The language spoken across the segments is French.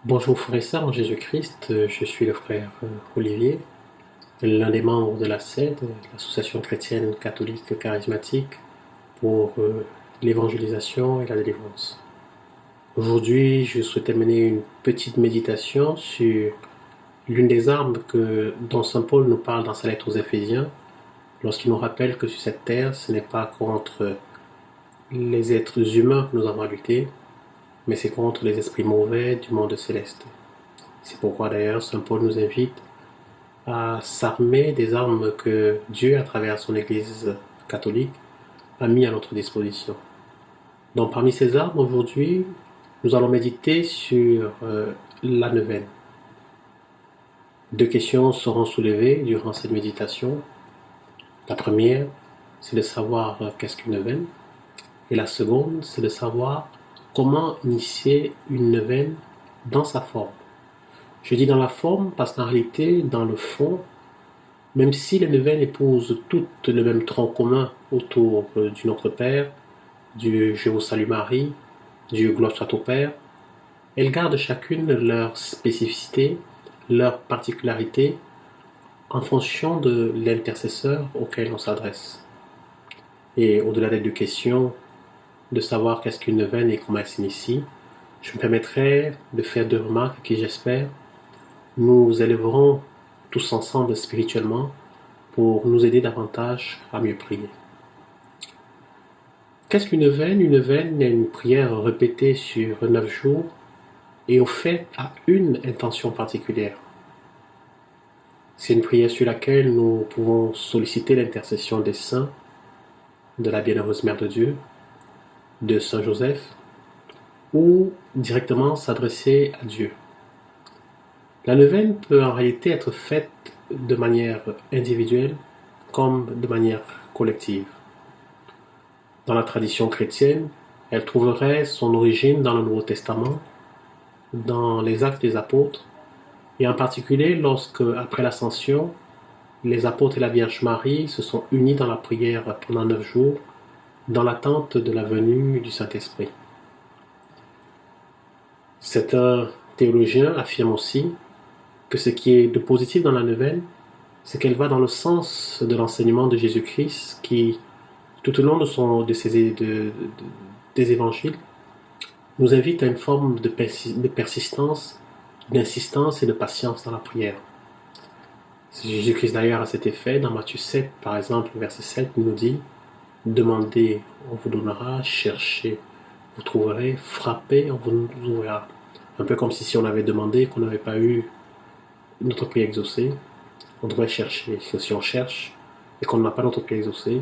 Bonjour frères et sœurs en Jésus-Christ, je suis le frère Olivier, l'un des membres de la CED, l'association chrétienne catholique charismatique pour l'évangélisation et la délivrance. Aujourd'hui, je souhaitais mener une petite méditation sur l'une des armes dont Saint Paul nous parle dans sa lettre aux Éphésiens, lorsqu'il nous rappelle que sur cette terre, ce n'est pas contre les êtres humains que nous avons à lutter, mais c'est contre les esprits mauvais du monde céleste. C'est pourquoi d'ailleurs Saint Paul nous invite à s'armer des armes que Dieu, à travers son Église catholique, a mis à notre disposition. Donc parmi ces armes, aujourd'hui, nous allons méditer sur la neuvaine. Deux questions seront soulevées durant cette méditation. La première, c'est de savoir qu'est-ce qu'une neuvaine. Et la seconde, c'est de savoir comment initier une neuvaine dans sa forme. Je dis dans la forme parce qu'en réalité, dans le fond, même si les neuvaines épousent toutes le même tronc commun autour du Notre Père, du Je vous salue Marie, du Gloire soit au Père, elles gardent chacune leur spécificité, leur particularité en fonction de l'intercesseur auquel on s'adresse. Et au-delà des deux questions de savoir qu'est-ce qu'une neuvaine et comment elle s'initie, je me permettrai de faire deux remarques qui, j'espère, nous élèveront tous ensemble spirituellement pour nous aider davantage à mieux prier. Qu'est-ce qu'une veine? Une veine est une prière répétée sur 9 jours et au fait à une intention particulière. C'est une prière sur laquelle nous pouvons solliciter l'intercession des saints, de la bienheureuse Mère de Dieu, de Saint Joseph, ou directement s'adresser à Dieu. La neuvaine peut en réalité être faite de manière individuelle comme de manière collective. Dans la tradition chrétienne, elle trouverait son origine dans le Nouveau Testament, dans les Actes des Apôtres, et en particulier lorsque, après l'Ascension, les apôtres et la Vierge Marie se sont unis dans la prière pendant 9 jours, dans l'attente de la venue du Saint-Esprit. Certains théologiens affirment aussi que ce qui est de positif dans la neuvaine, c'est qu'elle va dans le sens de l'enseignement de Jésus-Christ qui, tout au long des évangiles, nous invite à une forme de persistance, d'insistance et de patience dans la prière. Jésus-Christ d'ailleurs à cet effet, dans Matthieu 7, par exemple, verset 7, nous dit « Demandez, on vous donnera, cherchez, vous trouverez, frappez, on vous ouvrira ». Un peu comme si on avait demandé, qu'on n'avait pas eu notre prière exaucée, on devrait chercher. Si on cherche et qu'on n'a pas notre prière exaucée,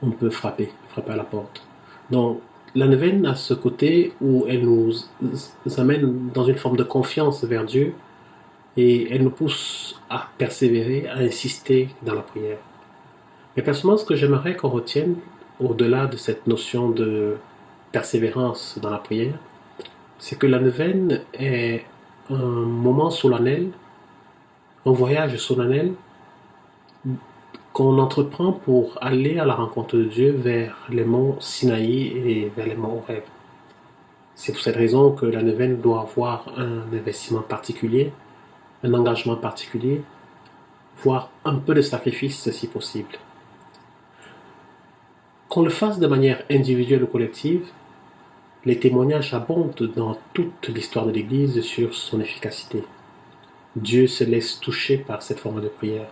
on peut frapper à la porte. Donc, la neuvaine a ce côté où elle nous amène dans une forme de confiance vers Dieu et elle nous pousse à persévérer, à insister dans la prière. Mais personnellement, ce que j'aimerais qu'on retienne, au-delà de cette notion de persévérance dans la prière, c'est que la neuvaine est un moment solennel, un voyage solennel qu'on entreprend pour aller à la rencontre de Dieu vers les monts Sinaï et vers les monts Horeb. C'est pour cette raison que la neuvaine doit avoir un investissement particulier, un engagement particulier, voire un peu de sacrifice si possible. Qu'on le fasse de manière individuelle ou collective, les témoignages abondent dans toute l'histoire de l'Église sur son efficacité. Dieu se laisse toucher par cette forme de prière.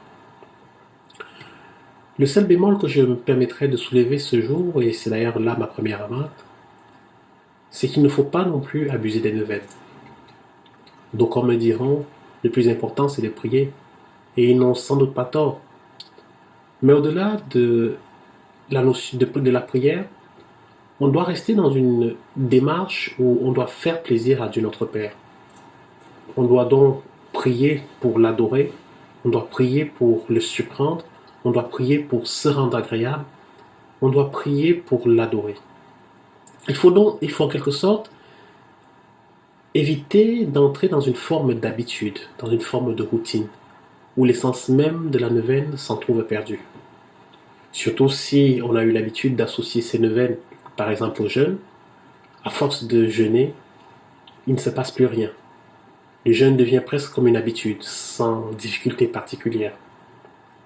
Le seul bémol que je me permettrai de soulever ce jour, et c'est d'ailleurs là ma première remarque, c'est qu'il ne faut pas non plus abuser des neuvaines. Donc on me diront, le plus important c'est de prier, et ils n'ont sans doute pas tort. Mais au-delà de la notion de la prière, on doit rester dans une démarche où on doit faire plaisir à Dieu notre Père. On doit donc prier pour l'adorer, on doit prier pour le surprendre, on doit prier pour se rendre agréable, on doit prier pour l'adorer. Il faut en quelque sorte éviter d'entrer dans une forme d'habitude, dans une forme de routine, où l'essence même de la neuvaine s'en trouve perdue. Surtout si on a eu l'habitude d'associer ces neuvaines, par exemple au jeûne, à force de jeûner, il ne se passe plus rien. Le jeûne devient presque comme une habitude, sans difficulté particulière.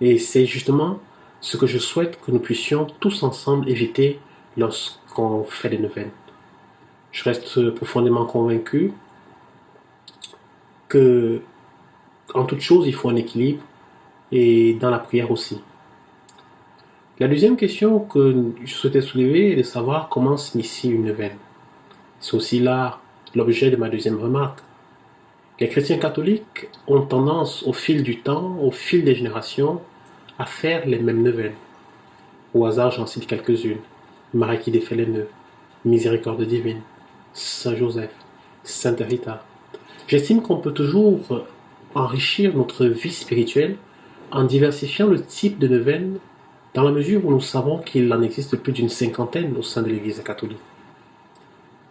Et c'est justement ce que je souhaite que nous puissions tous ensemble éviter lorsqu'on fait des neuvaines. Je reste profondément convaincu que, en toute chose, il faut un équilibre, et dans la prière aussi. La deuxième question que je souhaitais soulever est de savoir comment s'initie une neuvaine. C'est aussi là l'objet de ma deuxième remarque. Les chrétiens catholiques ont tendance, au fil du temps, au fil des générations, à faire les mêmes neuvaines. Au hasard, j'en cite quelques-unes. Marie qui défait les nœuds, Miséricorde divine, Saint Joseph, Sainte Rita. J'estime qu'on peut toujours enrichir notre vie spirituelle en diversifiant le type de neuvaine dans la mesure où nous savons qu'il en existe plus d'une cinquantaine au sein de l'Église catholique.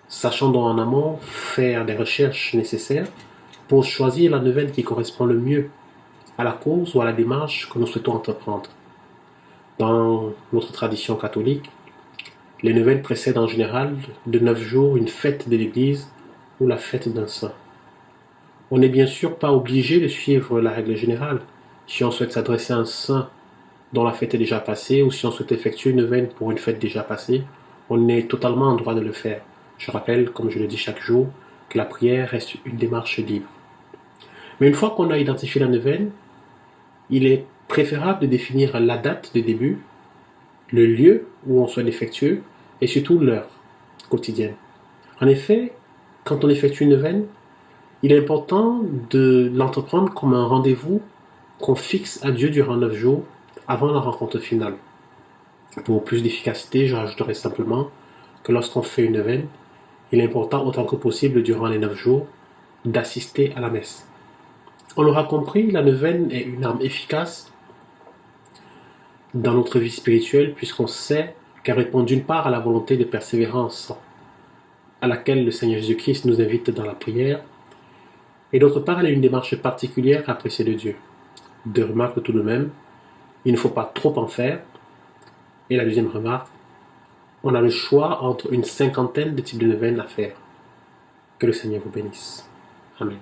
Sachant donc en amont faire les recherches nécessaires pour choisir la neuvaine qui correspond le mieux à la cause ou à la démarche que nous souhaitons entreprendre. Dans notre tradition catholique, les neuvaines précèdent en général de 9 jours une fête de l'Église ou la fête d'un saint. On n'est bien sûr pas obligé de suivre la règle générale. Si on souhaite s'adresser à un saint dont la fête est déjà passée, ou si on souhaite effectuer une neuvaine pour une fête déjà passée, on est totalement en droit de le faire. Je rappelle, comme je le dis chaque jour, que la prière reste une démarche libre. Mais une fois qu'on a identifié la neuvaine, il est préférable de définir la date de début, le lieu où on souhaite l'effectuer, et surtout l'heure quotidienne. En effet, quand on effectue une neuvaine, il est important de l'entreprendre comme un rendez-vous qu'on fixe à Dieu durant 9 jours avant la rencontre finale. Pour plus d'efficacité, je rajouterai simplement que lorsqu'on fait une neuvaine, il est important autant que possible durant les 9 jours d'assister à la messe. On l'aura compris, la neuvaine est une arme efficace dans notre vie spirituelle puisqu'on sait qu'elle répond d'une part à la volonté de persévérance à laquelle le Seigneur Jésus-Christ nous invite dans la prière, et d'autre part, elle a une démarche particulière à apprécier de Dieu. Deux remarques tout de même, il ne faut pas trop en faire. Et la deuxième remarque, on a le choix entre une cinquantaine de types de neuvaines à faire. Que le Seigneur vous bénisse. Amen.